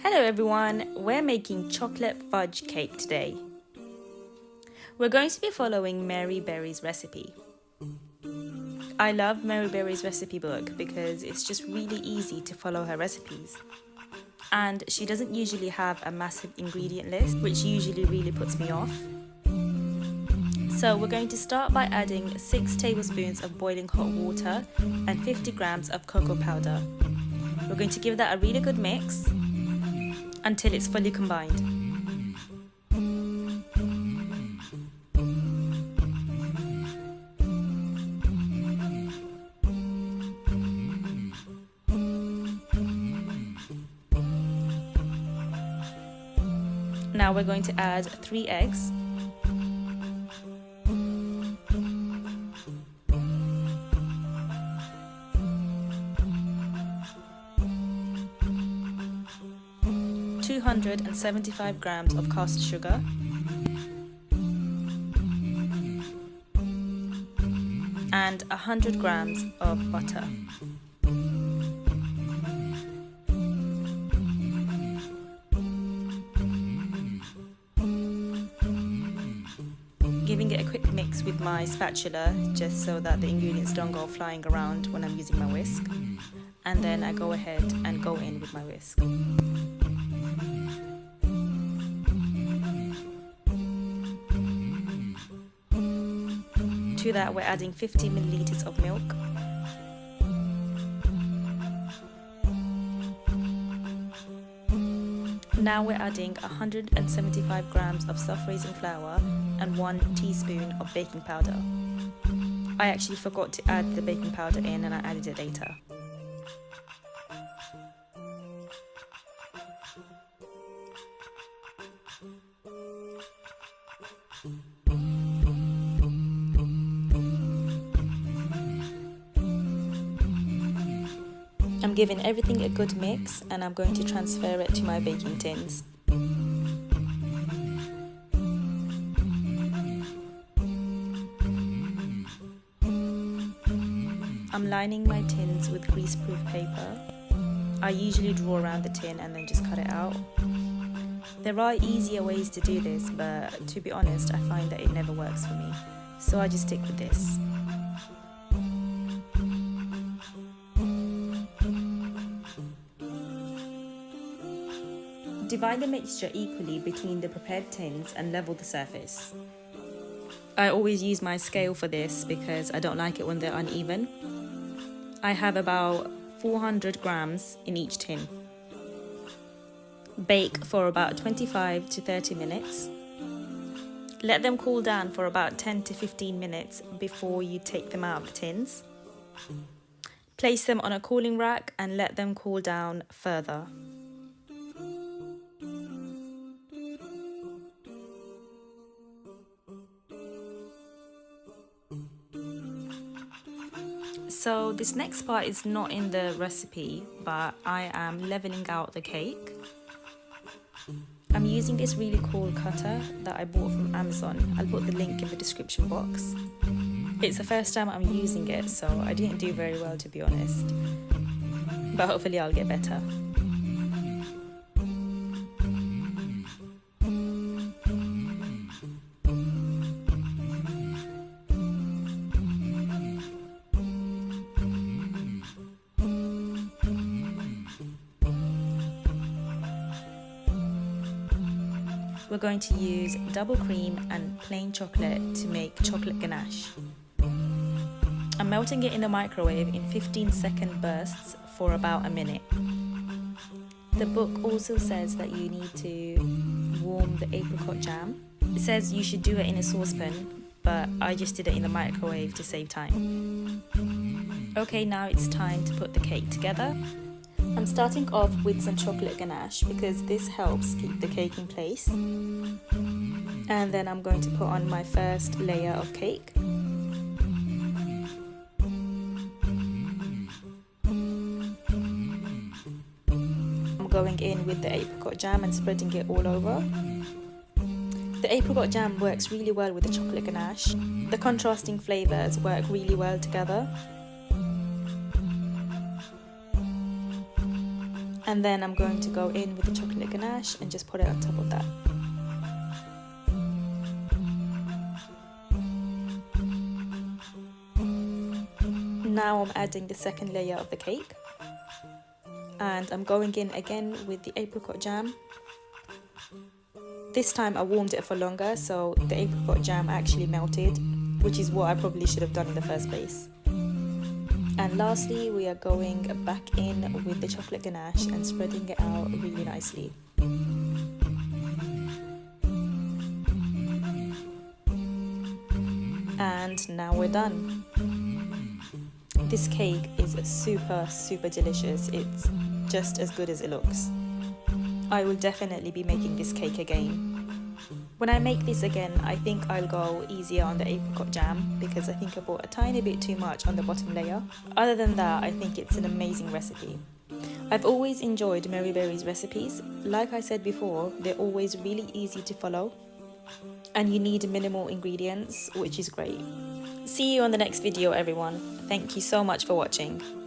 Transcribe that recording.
Hello everyone, we're making chocolate fudge cake today. We're going to be following Mary Berry's recipe. I love Mary Berry's recipe book because it's just really easy to follow her recipes. And she doesn't usually have a massive ingredient list, which usually really puts me off. So we're going to start by adding 6 tablespoons of boiling hot water and 50 grams of cocoa powder. We're going to give that a really good mix until it's fully combined. Now we're going to add 3 eggs. ,275 grams of caster sugar, and 100 grams of butter. Giving it a quick mix with my spatula just so that the ingredients don't go flying around when I'm using my whisk, and then I go ahead and go in with my whisk. To that, we're adding 50 milliliters of milk, now we're adding 175 grams of soft raisin flour and 1 teaspoon of baking powder. I actually forgot to add the baking powder in and I added it later. I'm giving everything a good mix and I'm going to transfer it to my baking tins. I'm lining my tins with greaseproof paper. I usually draw around the tin and then just cut it out. There are easier ways to do this, but to be honest, I find that it never works for me, so I just stick with this. Divide the mixture equally between the prepared tins and level the surface. I always use my scale for this because I don't like it when they're uneven. I have about 400 grams in each tin. Bake for about 25 to 30 minutes. Let them cool down for about 10 to 15 minutes before you take them out of the tins. Place them on a cooling rack and let them cool down further. So this next part is not in the recipe, but I am leveling out the cake. I'm using this really cool cutter that I bought from Amazon. I'll put the link in the description box. It's the first time I'm using it, so I didn't do very well, to be honest. But hopefully I'll get better. We're going to use double cream and plain chocolate to make chocolate ganache. I'm melting it in the microwave in 15-second bursts for about a minute. The book also says that you need to warm the apricot jam. It says you should do it in a saucepan, but I just did it in the microwave to save time. Okay, now it's time to put the cake together. I'm starting off with some chocolate ganache because this helps keep the cake in place. And then I'm going to put on my first layer of cake. I'm going in with the apricot jam and spreading it all over. The apricot jam works really well with the chocolate ganache. The contrasting flavours work really well together. And then I'm going to go in with the chocolate ganache and just put it on top of that. Now I'm adding the second layer of the cake, and I'm going in again with the apricot jam. This time I warmed it for longer, so the apricot jam actually melted, which is what I probably should have done in the first place. And lastly, we are going back in with the chocolate ganache and spreading it out really nicely. And now we're done. This cake is super delicious. It's just as good as it looks. I will definitely be making this cake again. When I make this again, I think I'll go easier on the apricot jam because I think I bought a tiny bit too much on the bottom layer. Other than that, I think it's an amazing recipe. I've always enjoyed Mary Berry's recipes. Like I said before, they're always really easy to follow and you need minimal ingredients, which is great. See you on the next video, everyone. Thank you so much for watching.